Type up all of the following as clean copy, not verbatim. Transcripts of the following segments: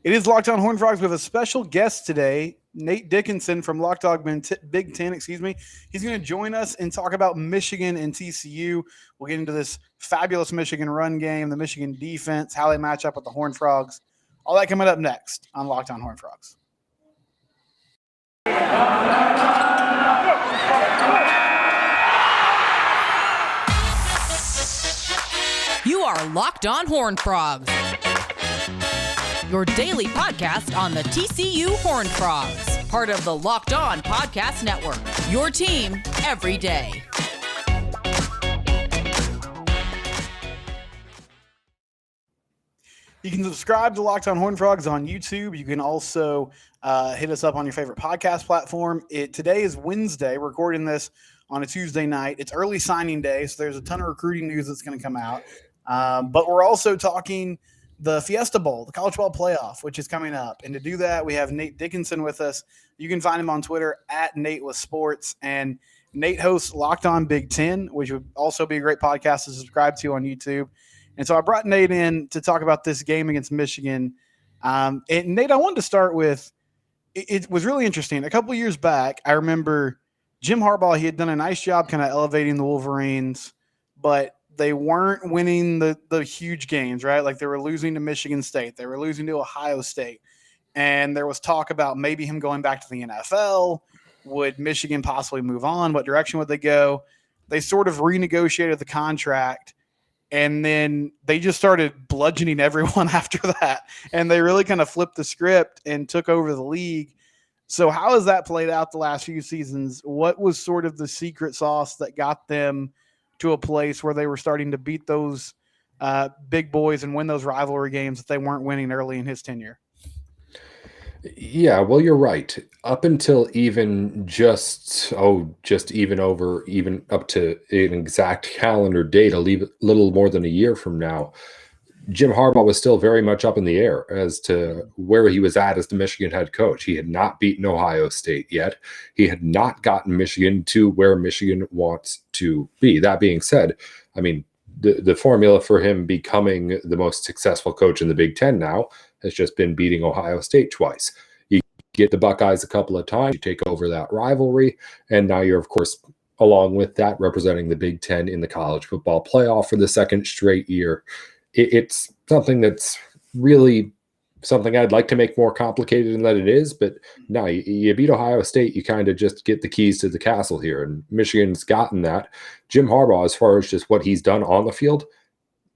It is Locked On Horned Frogs with a special guest today, Nate Dickinson from Locked On Big Ten. Excuse me. He's going to join us and talk about Michigan and TCU. We'll get into this fabulous Michigan run game, the Michigan defense, how they match up with the Horned Frogs. All that coming up next on Locked On Horned Frogs. You are Locked On Horned Frogs, your daily podcast on the TCU Horned Frogs, part of the Locked On Podcast Network, your team every day. You can subscribe to Locked On Horned Frogs on YouTube. You can also hit us up on your favorite podcast platform. Today is Wednesday, recording this on a Tuesday night. It's early signing day, so there's a ton of recruiting news that's going to come out. But we're also talking the Fiesta Bowl, the college ball playoff, which is coming up. And to do that, we have Nate Dickinson with us. You can find him on Twitter at Nate with Sports. And Nate hosts Locked On Big Ten, which would also be a great podcast to subscribe to on YouTube. And so I brought Nate in to talk about this game against Michigan. And Nate, I wanted to start with, it was really interesting. A couple of years back, I remember Jim Harbaugh, he had done a nice job kind of elevating the Wolverines, but they weren't winning the huge games, right? Like they were losing to Michigan State. They were losing to Ohio State. And there was talk about maybe him going back to the NFL. Would Michigan possibly move on? What direction would they go? They sort of renegotiated the contract. And then they just started bludgeoning everyone after that. And they really kind of flipped the script and took over the league. So how has that played out the last few seasons? What was sort of the secret sauce that got them to a place where they were starting to beat those big boys and win those rivalry games that they weren't winning early in his tenure? Yeah, well, you're right. Up until even even up to an exact calendar date, a little more than a year from now, Jim Harbaugh was still very much up in the air as to where he was at as the Michigan head coach. He had not beaten Ohio State yet. He had not gotten Michigan to where Michigan wants to be. That being said, I mean, the formula for him becoming the most successful coach in the Big Ten now has just been beating Ohio State twice. You get the Buckeyes a couple of times, you take over that rivalry, and now you're, of course, along with that, representing the Big Ten in the college football playoff for the second straight year. It's something that's really something I'd like to make more complicated than that it is, but no, you beat Ohio State, you kind of just get the keys to the castle here, and Michigan's gotten that. Jim Harbaugh, as far as just what he's done on the field,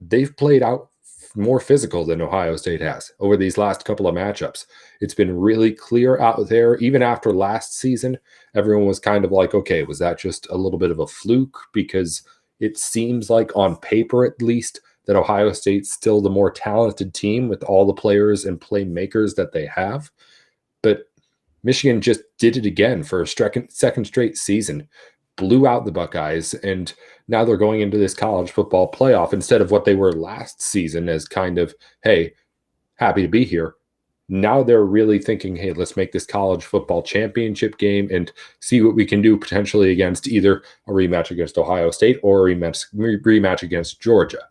they've played out more physical than Ohio State has over these last couple of matchups. It's been really clear out there. Even after last season, everyone was kind of like, okay, was that just a little bit of a fluke? Because it seems like on paper, at least, that Ohio State's still the more talented team with all the players and playmakers that they have. But Michigan just did it again for a second straight season, blew out the Buckeyes, and now they're going into this college football playoff instead of what they were last season as kind of, hey, happy to be here. Now they're really thinking, hey, let's make this college football championship game and see what we can do potentially against either a rematch against Ohio State or a rematch against Georgia.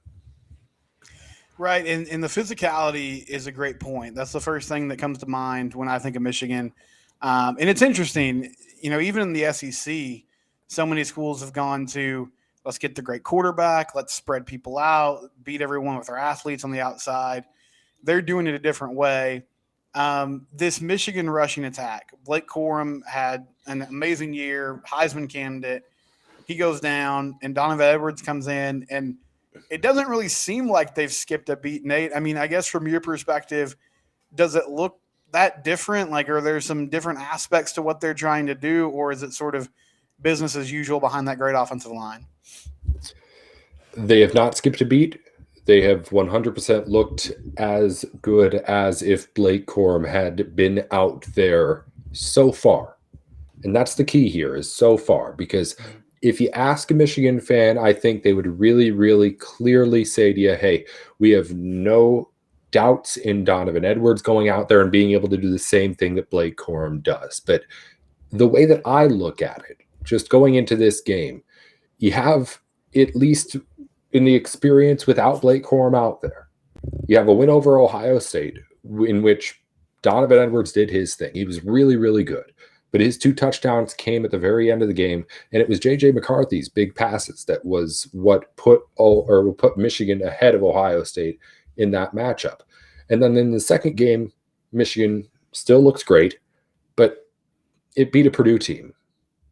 Right, and the physicality is a great point. That's the first thing that comes to mind when I think of Michigan. And it's interesting, even in the SEC, so many schools have gone to, let's get the great quarterback, let's spread people out, beat everyone with our athletes on the outside. They're doing it a different way. This Michigan rushing attack, Blake Corum had an amazing year, Heisman candidate. He goes down, and Donovan Edwards comes in, and it doesn't really seem like they've skipped a beat, Nate. I mean, I guess from your perspective, does it look that different? Like, are there some different aspects to what they're trying to do, or is it sort of business as usual behind that great offensive line? They have not skipped a beat. They have 100% looked as good as if Blake Corum had been out there so far. And that's the key here, is so far, because if you ask a Michigan fan, I think they would really, really clearly say to you, hey, we have no doubts in Donovan Edwards going out there and being able to do the same thing that Blake Corum does. But the way that I look at it, just going into this game, you have, at least in the experience without Blake Corum out there, you have a win over Ohio State, in which Donovan Edwards did his thing. He was really, really good. But his 2 touchdowns came at the very end of the game, and it was J.J. McCarthy's big passes that was what put Michigan ahead of Ohio State in that matchup. And then in the second game, Michigan still looks great, but it beat a Purdue team,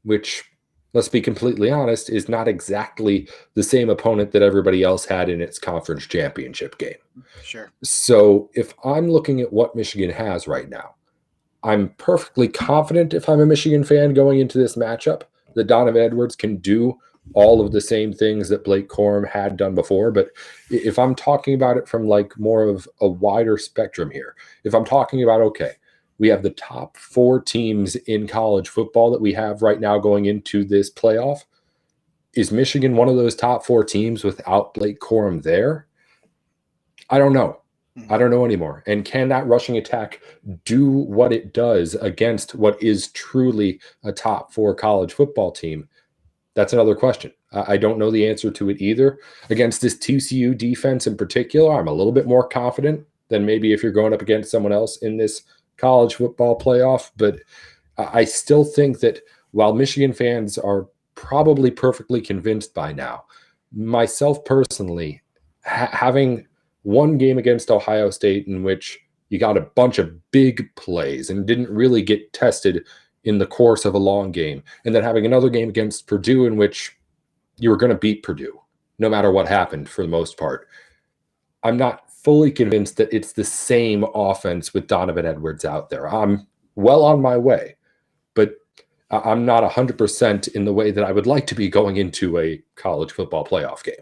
which, let's be completely honest, is not exactly the same opponent that everybody else had in its conference championship game. Sure. So if I'm looking at what Michigan has right now, I'm perfectly confident, if I'm a Michigan fan going into this matchup, that Donovan Edwards can do all of the same things that Blake Corum had done before. But if I'm talking about it from like more of a wider spectrum here, if I'm talking about, okay, we have the top 4 teams in college football that we have right now going into this playoff, is Michigan one of those top 4 teams without Blake Corum there? I don't know. I don't know anymore. And can that rushing attack do what it does against what is truly a top 4 college football team? That's another question. I don't know the answer to it either. Against this TCU defense in particular, I'm a little bit more confident than maybe if you're going up against someone else in this college football playoff. But I still think that while Michigan fans are probably perfectly convinced by now, myself personally, having one game against Ohio State in which you got a bunch of big plays and didn't really get tested in the course of a long game, and then having another game against Purdue in which you were going to beat Purdue no matter what happened for the most part, I'm not fully convinced that it's the same offense with Donovan Edwards out there. I'm well on my way, but I'm not 100% in the way that I would like to be going into a college football playoff game.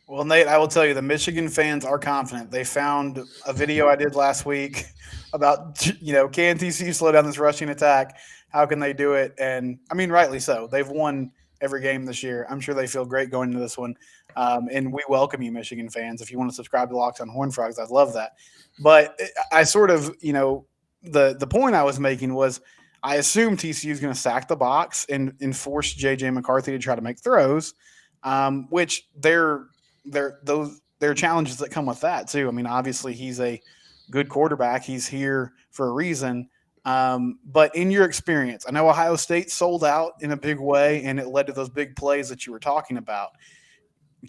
Well, Nate, I will tell you, the Michigan fans are confident. They found a video I did last week about, can TCU slow down this rushing attack? How can they do it? And, I mean, rightly so. They've won every game this year. I'm sure they feel great going into this one. And we welcome you, Michigan fans. If you want to subscribe to Locked on Horned Frogs, I'd love that. But I sort of, the point I was making was I assume TCU is going to sack the box and force J.J. McCarthy to try to make throws, which there are challenges that come with that too. I mean, obviously he's a good quarterback. He's here for a reason. But in your experience, I know Ohio State sold out in a big way and it led to those big plays that you were talking about.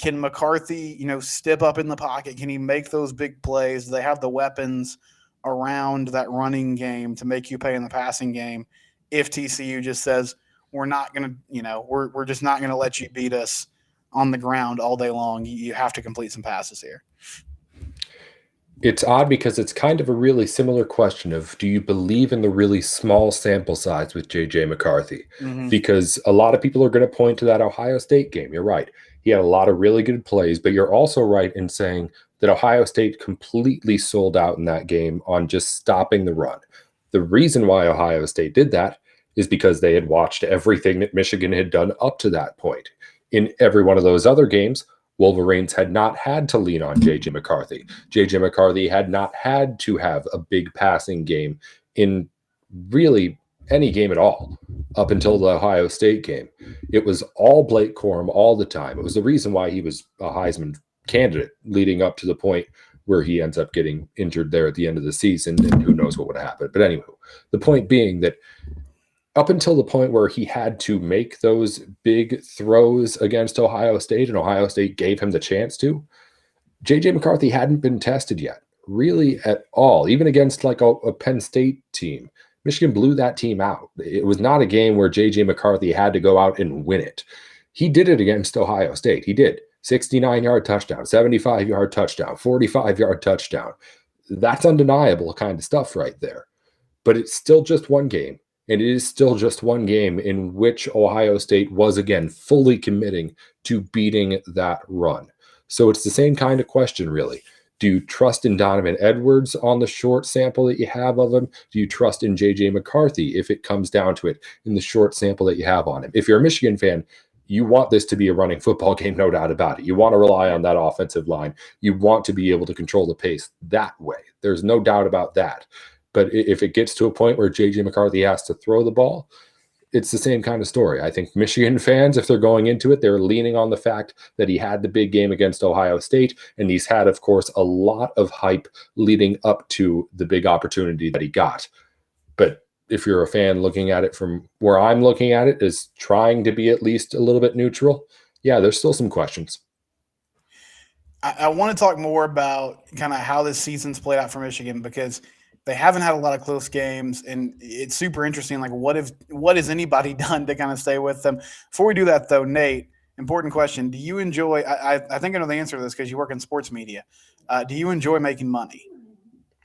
Can McCarthy, step up in the pocket? Can he make those big plays? Do they have the weapons around that running game to make you pay in the passing game? If TCU just says, we're not going to, we're just not going to let you beat us on the ground all day long, you have to complete some passes here. It's odd because it's kind of a really similar question of, do you believe in the really small sample size with J.J. McCarthy? Mm-hmm. Because a lot of people are going to point to that Ohio State game. You're right. He had a lot of really good plays, but you're also right in saying that Ohio State completely sold out in that game on just stopping the run. The reason why Ohio State did that is because they had watched everything that Michigan had done up to that point. In every one of those other games, Wolverines had not had to lean on J.J. McCarthy. J.J. McCarthy had not had to have a big passing game in really any game at all up until the Ohio State game. It was all Blake Corum all the time. It was the reason why he was a Heisman candidate leading up to the point where he ends up getting injured there at the end of the season, and who knows what would happen. But anyway, the point being that up until the point where he had to make those big throws against Ohio State, and Ohio State gave him the chance to, J.J. McCarthy hadn't been tested yet, really at all, even against like a Penn State team. Michigan blew that team out. It was not a game where J.J. McCarthy had to go out and win it. He did it against Ohio State. He did. 69-yard touchdown, 75-yard touchdown, 45-yard touchdown. That's undeniable kind of stuff right there. But it's still just one game. And it is still just one game in which Ohio State was, again, fully committing to beating that run. So it's the same kind of question, really. Do you trust in Donovan Edwards on the short sample that you have of him? Do you trust in J.J. McCarthy if it comes down to it in the short sample that you have on him? If you're a Michigan fan, you want this to be a running football game, no doubt about it. You want to rely on that offensive line. You want to be able to control the pace that way. There's no doubt about that. But if it gets to a point where J.J. McCarthy has to throw the ball, it's the same kind of story. I think Michigan fans, if they're going into it, they're leaning on the fact that he had the big game against Ohio State, and he's had, of course, a lot of hype leading up to the big opportunity that he got. But if you're a fan looking at it from where I'm looking at it, is trying to be at least a little bit neutral, yeah, there's still some questions. I want to talk more about kind of how this season's played out for Michigan, because they haven't had a lot of close games, and it's super interesting. Like, what has anybody done to kind of stay with them? Before we do that, though, Nate, important question: do you enjoy? I think I know the answer to this because you work in sports media. Do you enjoy making money?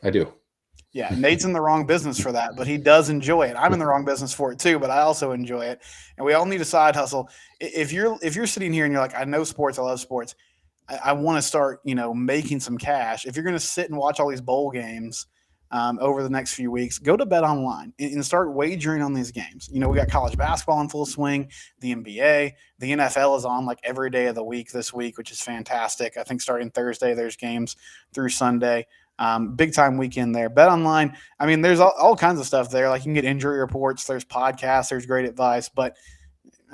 I do. Yeah, Nate's in the wrong business for that, but he does enjoy it. I'm in the wrong business for it too, but I also enjoy it. And we all need a side hustle. If you're sitting here and you're like, I know sports, I love sports, I want to start, making some cash. If you're going to sit and watch all these bowl games over the next few weeks, go to BetOnline and start wagering on these games. We got college basketball in full swing, the NBA, the NFL is on like every day of the week this week, which is fantastic. I think starting Thursday, there's games through Sunday. Big time weekend there. BetOnline, I mean, there's all kinds of stuff there. Like, you can get injury reports, there's podcasts, there's great advice, but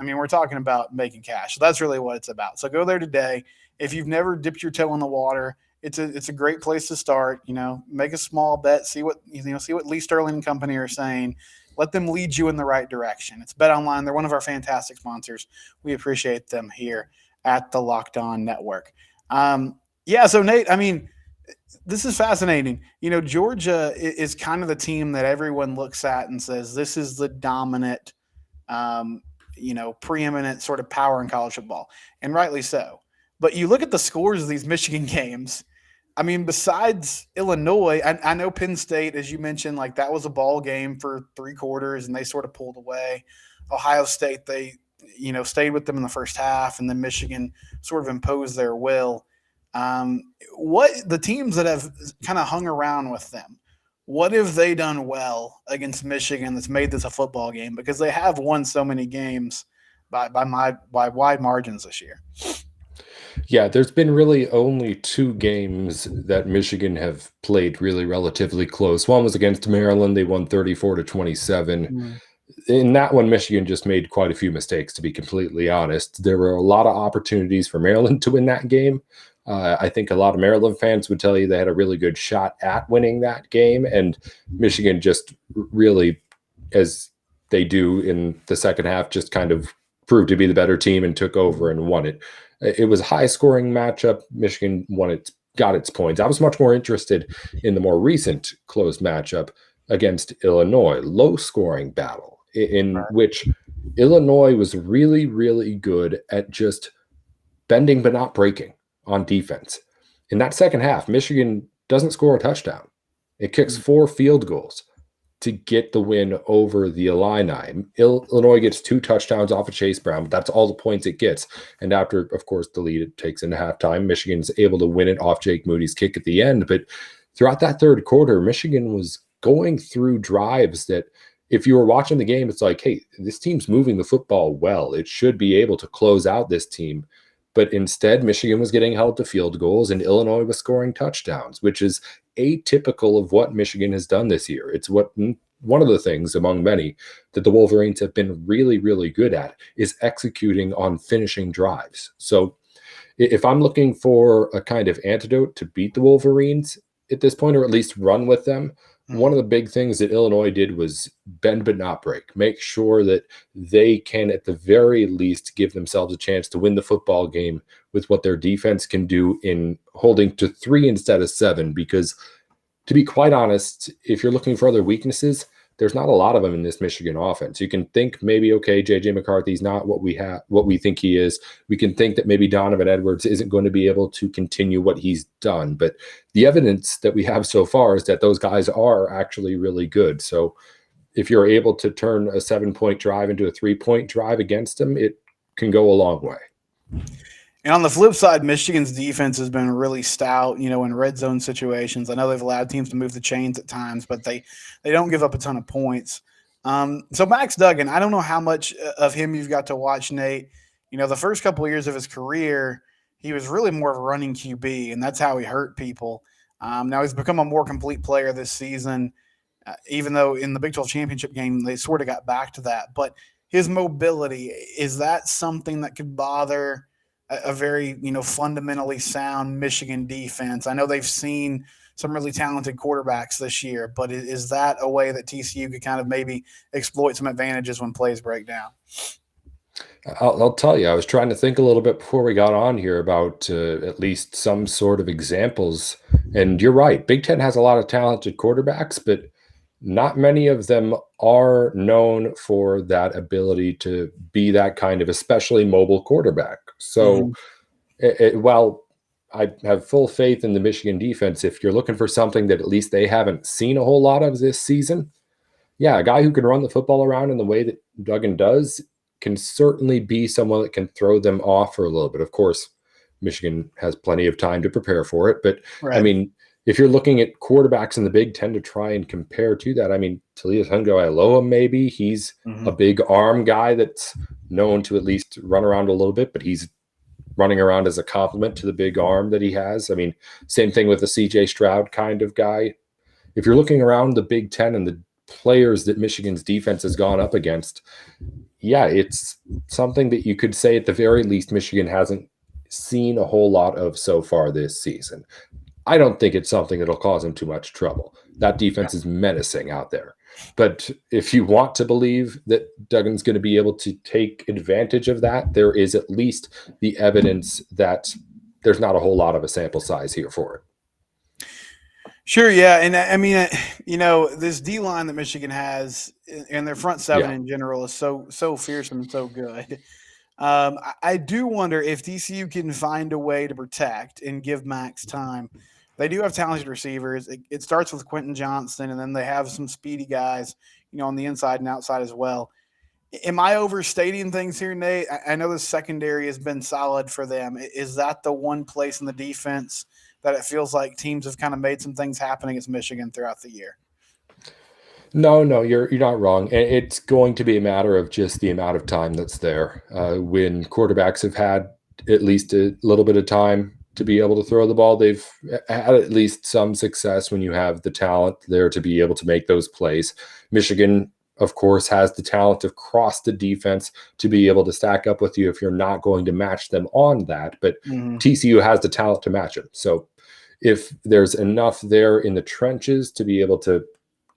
I mean, we're talking about making cash. So that's really what it's about. So go there today. If you've never dipped your toe in the water, it's a great place to start. Make a small bet, see what Lee Sterling and company are saying. Let them lead you in the right direction. It's BetOnline. They're one of our fantastic sponsors. We appreciate them here at the Locked On Network. So Nate, I mean, this is fascinating. Georgia is kind of the team that everyone looks at and says, this is the dominant, preeminent sort of power in college football, and rightly so. But you look at the scores of these Michigan games. I mean, besides Illinois, I know Penn State, as you mentioned, like, that was a ball game for 3 quarters and they sort of pulled away. Ohio State, they, stayed with them in the first half, and then Michigan sort of imposed their will. What the teams that have kind of hung around with them, what have they done well against Michigan that's made this a football game? Because they have won so many games by wide margins this year. Yeah, there's been really only 2 games that Michigan have played really relatively close. One was against Maryland. They won 34-27. Mm-hmm. In that one, Michigan just made quite a few mistakes, to be completely honest. There were a lot of opportunities for Maryland to win that game. I think a lot of Maryland fans would tell you they had a really good shot at winning that game, and Michigan just really, as they do in the second half, just kind of proved to be the better team and took over and won it. It was a high-scoring matchup. Michigan got its points. I was much more interested in the more recent close matchup against Illinois, low-scoring battle, in which Illinois was really, really good at just bending but not breaking on defense. In that second half, Michigan doesn't score a touchdown. It kicks 4 field goals to get the win over the Illini. Illinois gets 2 touchdowns off of Chase Brown, but that's all the points it gets. And after, of course, the lead it takes into halftime, Michigan's able to win it off Jake Moody's kick at the end. But throughout that third quarter, Michigan was going through drives that, if you were watching the game, it's like, hey, this team's moving the football well. It should be able to close out this team. But instead, Michigan was getting held to field goals and Illinois was scoring touchdowns, which is atypical of what Michigan has done this year. It's one of the things among many that the Wolverines have been really, really good at, is executing on finishing drives. So if I'm looking for a kind of antidote to beat the Wolverines at this point, or at least run with them, one of the big things that Illinois did was bend but not break. Make sure that they can, at the very least, give themselves a chance to win the football game with what their defense can do in holding to 3 instead of 7. Because, to be quite honest, if you're looking for other weaknesses, there's not a lot of them in this Michigan offense. You can think maybe, okay, J.J. McCarthy's not what we think he is. We can think that maybe Donovan Edwards isn't going to be able to continue what he's done. But the evidence that we have so far is that those guys are actually really good. So if you're able to turn a 7-point drive into a 3-point drive against them, it can go a long way. And on the flip side, Michigan's defense has been really stout, in red zone situations. I know they've allowed teams to move the chains at times, but they don't give up a ton of points. So Max Duggan, I don't know how much of him you've got to watch, Nate. The first couple of years of his career, he was really more of a running QB, and that's how he hurt people. Now he's become a more complete player this season, even though in the Big 12 championship game, they sort of got back to that. But his mobility, is that something that could bother a very, fundamentally sound Michigan defense? I know they've seen some really talented quarterbacks this year, but is that a way that TCU could kind of maybe exploit some advantages when plays break down? I'll tell you, I was trying to think a little bit before we got on here about at least some sort of examples. And you're right, Big Ten has a lot of talented quarterbacks, but not many of them are known for that ability to be that kind of especially mobile quarterback. So, Mm-hmm. while I have full faith in the Michigan defense, if you're looking for something that at least they haven't seen a whole lot of this season, yeah, a guy who can run the football around in the way that Duggan does can certainly be someone that can throw them off for a little bit. Of course, Michigan has plenty of time to prepare for it. But I Right. mean, if you're looking at quarterbacks in the Big Ten to try and compare to that, I mean, Talia Tungo maybe he's Mm-hmm. a big arm guy that's known to at least run around a little bit, but he's running around as a compliment to the big arm that he has. I mean, same thing with the CJ Stroud kind of guy. If you're looking around the Big Ten and the players that Michigan's defense has gone up against, yeah, it's something that you could say at the very least Michigan hasn't seen a whole lot of so far this season. I don't think it's something that'll cause him too much trouble. That defense is menacing out there. But if you want to believe that Duggan's going to be able to take advantage of that, there is at least the evidence that there's not a whole lot of a sample size here for it. Sure, yeah, and I mean, this D line that Michigan has and their front seven Yeah. in general is so fearsome and so good. I do wonder if TCU can find a way to protect and give Max time. They do have talented receivers. It starts with Quentin Johnston, and then they have some speedy guys, on the inside and outside as well. Am I overstating things here, Nate? I know the secondary has been solid for them. Is that the one place in the defense that it feels like teams have kind of made some things happen against Michigan throughout the year? No, you're not wrong. It's going to be a matter of just the amount of time that's there. When quarterbacks have had at least a little bit of time to be able to throw the ball, they've had at least some success when you have the talent there to be able to make those plays. Michigan, of course, has the talent across the defense to be able to stack up with you if you're not going to match them on that. But Mm-hmm. TCU has the talent to match them. So if there's enough there in the trenches to be able to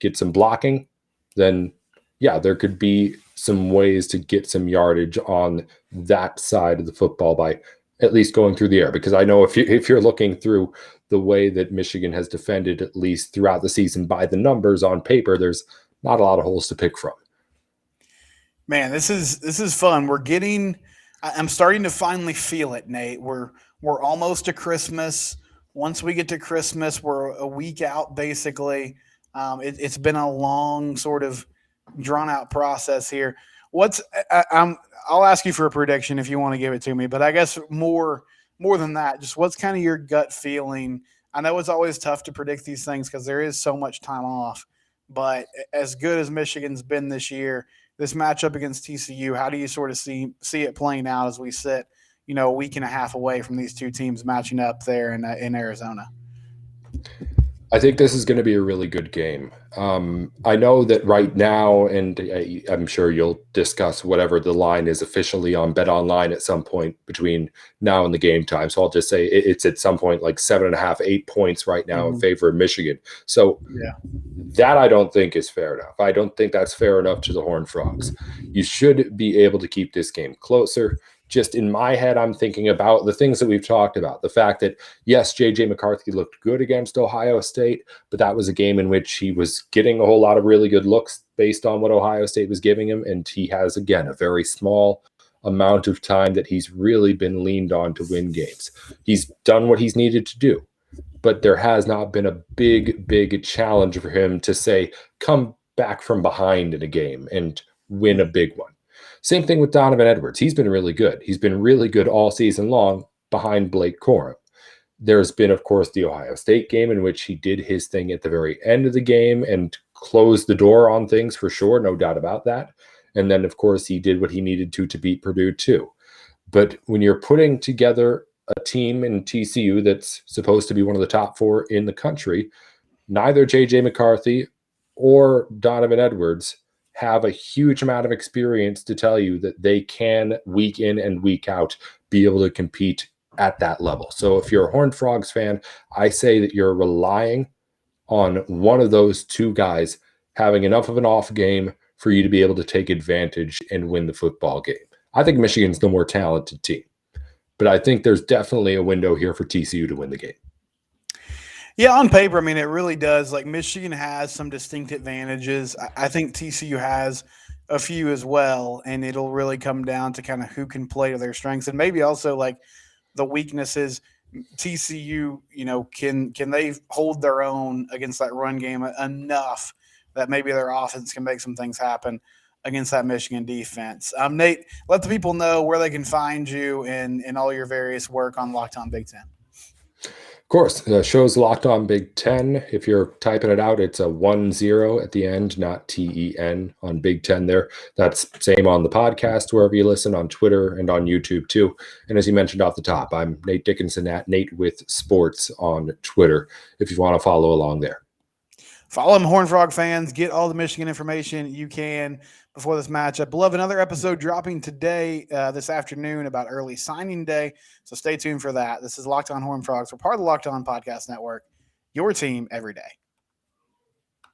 get some blocking, then yeah, there could be some ways to get some yardage on that side of the football by at least going through the air. Because I know if you're looking through the way that Michigan has defended, at least throughout the season, by the numbers on paper, there's not a lot of holes to pick from. Man, this is fun. I'm starting to finally feel it, Nate. We're almost to Christmas. Once we get to Christmas, we're a week out basically. It's been a long sort of drawn out process here. I'll ask you for a prediction if you want to give it to me, but I guess more than that, just what's kind of your gut feeling? I know it's always tough to predict these things because there is so much time off, but as good as Michigan's been this year, this matchup against TCU, how do you sort of see it playing out as we sit, a week and a half away from these two teams matching up there in Arizona? I think this is going to be a really good game. I know that right now, and I'm sure you'll discuss whatever the line is officially on BetOnline at some point between now and the game time. So I'll just say it's at some point like 7.5, 8 points right now in favor of Michigan. So Yeah. that I don't think is fair enough. I don't think that's fair enough to the Horned Frogs. You should be able to keep this game closer. Just in my head, I'm thinking about the things that we've talked about. The fact that, yes, J.J. McCarthy looked good against Ohio State, but that was a game in which he was getting a whole lot of really good looks based on what Ohio State was giving him. And he has, again, a very small amount of time that he's really been leaned on to win games. He's done what he's needed to do, but there has not been a big challenge for him to say, come back from behind in a game and win a big one. Same thing with Donovan Edwards. He's been really good. He's been really good all season long behind Blake Corum. There's been, of course, the Ohio State game in which he did his thing at the very end of the game and closed the door on things for sure, no doubt about that. And then, of course, he did what he needed to beat Purdue too. But when you're putting together a team in TCU that's supposed to be one of the top 4 in the country, neither J.J. McCarthy or Donovan Edwards have a huge amount of experience to tell you that they can, week in and week out, be able to compete at that level. So if you're a Horned Frogs fan, I say that you're relying on one of those two guys having enough of an off game for you to be able to take advantage and win the football game. I think Michigan's the more talented team, but I think there's definitely a window here for TCU to win the game. Yeah, on paper, I mean, it really does. Like, Michigan has some distinct advantages. I think TCU has a few as well, and it'll really come down to kind of who can play to their strengths and maybe also like the weaknesses. TCU, can they hold their own against that run game enough that maybe their offense can make some things happen against that Michigan defense? Nate, let the people know where they can find you and all your various work on Locked On Big Ten. Of course, the show's Locked On Big Ten. If you're typing it out, it's a 1-0 at the end, not TEN on Big Ten there. That's same on the podcast, wherever you listen, on Twitter and on YouTube too. And as you mentioned off the top, I'm Nate Dickinson at Nate with Sports on Twitter, if you want to follow along there. Follow them, Horned Frog fans. Get all the Michigan information you can before this matchup. We'll have another episode dropping today, this afternoon, about early signing day. So stay tuned for that. This is Locked On Horned Frogs. We're part of the Locked On Podcast Network. Your team every day.